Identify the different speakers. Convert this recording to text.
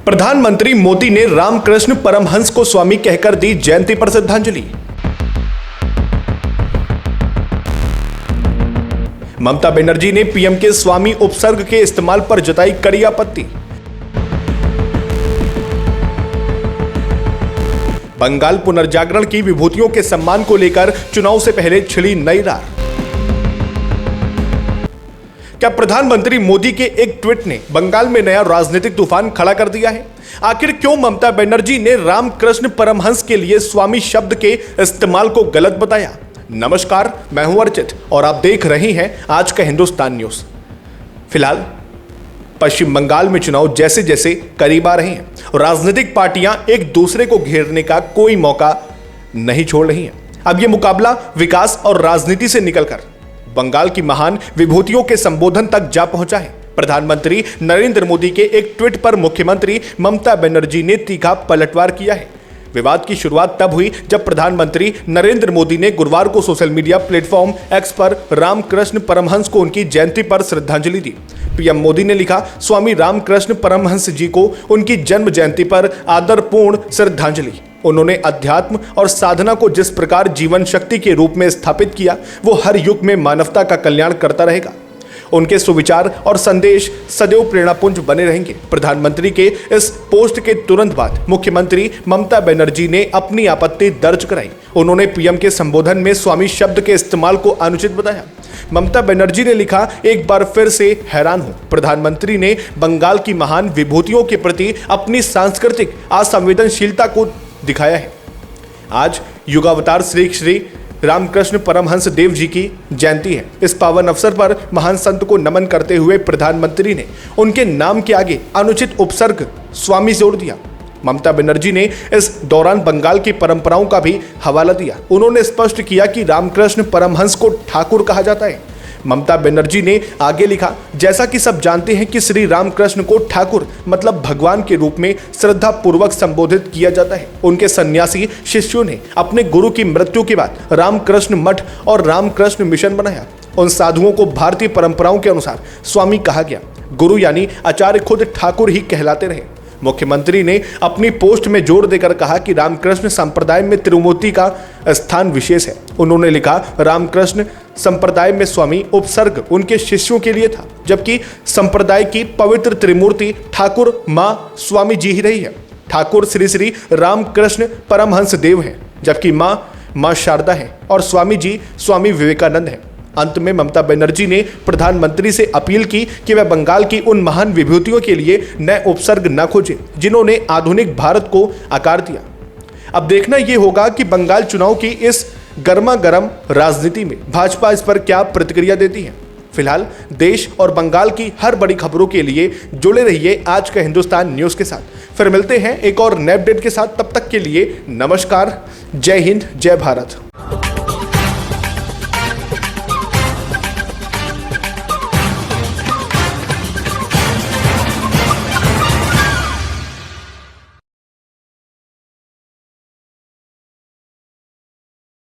Speaker 1: प्रधानमंत्री मोदी ने रामकृष्ण परमहंस को स्वामी कहकर दी जयंती पर श्रद्धांजलि। ममता बनर्जी ने पीएम के स्वामी उपसर्ग के इस्तेमाल पर जताई कड़ी आपत्ति। बंगाल पुनर्जागरण की विभूतियों के सम्मान को लेकर चुनाव से पहले छिड़ी नई रार। क्या प्रधानमंत्री मोदी के एक ट्वीट ने बंगाल में नया राजनीतिक तूफान खड़ा कर दिया है? आखिर क्यों ममता बनर्जी ने रामकृष्ण परमहंस के लिए स्वामी शब्द के इस्तेमाल को गलत बताया? नमस्कार, मैं हूं अर्चित और आप देख रहे हैं आज का हिंदुस्तान न्यूज। फिलहाल पश्चिम बंगाल में चुनाव जैसे जैसे करीब आ रहे हैं, राजनीतिक पार्टियां एक दूसरे को घेरने का कोई मौका नहीं छोड़ रही हैं। अब यह मुकाबला विकास और राजनीति से निकलकर बंगाल की महान विभूतियों के संबोधन तक जा पहुंचा है। प्रधानमंत्री नरेंद्र मोदी के एक ट्वीट पर मुख्यमंत्री ममता बनर्जी ने तीखा पलटवार किया है। विवाद की शुरुआत तब हुई जब प्रधानमंत्री नरेंद्र मोदी ने गुरुवार को सोशल मीडिया प्लेटफॉर्म एक्स पर रामकृष्ण परमहंस को उनकी जयंती पर श्रद्धांजलि दी। पीएम मोदी ने लिखा, स्वामी रामकृष्ण परमहंस जी को उनकी जन्म जयंती पर आदरपूर्ण श्रद्धांजलि। उन्होंने अध्यात्म और साधना को जिस प्रकार जीवन शक्ति के रूप में स्थापित किया, वो हर युग में मानवता का कल्याण करता रहेगा। उनके सुविचार और संदेश सदैव प्रेरणापुंज बने रहेंगे। प्रधानमंत्री के इस पोस्ट के तुरंत बाद मुख्यमंत्री ममता बनर्जी ने अपनी आपत्ति दर्ज कराई। उन्होंने पीएम के संबोधन में स्वामी शब्द के इस्तेमाल को अनुचित बताया। ममता बनर्जी ने लिखा, एक बार फिर से हैरान हूं। प्रधानमंत्री ने बंगाल की महान विभूतियों के प्रति अपनी सांस्कृतिक असंवेदनशीलता को दिखाया है। आज युगावतार श्री रामकृष्ण परमहंस देव जी की जयंती है। इस पावन अवसर पर महान संत को नमन करते हुए प्रधानमंत्री ने उनके नाम के आगे अनुचित उपसर्ग स्वामी जोड़ दिया। ममता बनर्जी ने इस दौरान बंगाल की परंपराओं का भी हवाला दिया। उन्होंने स्पष्ट किया कि रामकृष्ण परमहंस को ठाकुर कहा जाता है। ममता बनर्जी ने आगे लिखा, जैसा कि सब जानते हैं कि श्री रामकृष्ण को ठाकुर मतलब भगवान के रूप में श्रद्धा पूर्वक संबोधित किया जाता है। उनके सन्यासी शिष्यों ने अपने गुरु की मृत्यु के बाद रामकृष्ण मठ और रामकृष्ण मिशन बनाया। उन साधुओं को भारतीय परंपराओं के अनुसार स्वामी कहा गया। गुरु यानी आचार्य खुद ठाकुर ही कहलाते रहे। मुख्यमंत्री ने अपनी पोस्ट में जोर देकर कहा कि रामकृष्ण संप्रदाय में त्रिमूर्ति का स्थान विशेष है। उन्होंने लिखा, रामकृष्ण संप्रदाय में स्वामी उपसर्ग उनके शिष्यों के लिए था, जबकि संप्रदाय की पवित्र त्रिमूर्ति ठाकुर मां स्वामी जी ही रही है। ठाकुर श्री रामकृष्ण परमहंस देव है, जबकि मां शारदा है और स्वामी जी स्वामी विवेकानंद है। अंत में ममता बनर्जी ने प्रधानमंत्री से अपील की कि वह बंगाल की उन महान विभूतियों के लिए नए उपसर्ग न खोजें जिन्होंने आधुनिक भारत को आकार दिया। अब देखना यह होगा कि बंगाल चुनाव की इस गर्मा गर्म राजनीति में भाजपा इस पर क्या प्रतिक्रिया देती है। फिलहाल देश और बंगाल की हर बड़ी खबरों के लिए जुड़े रहिए आज का हिंदुस्तान न्यूज के साथ। फिर मिलते हैं एक और नए अपडेट के साथ। तब तक के लिए नमस्कार, जय हिंद, जय भारत।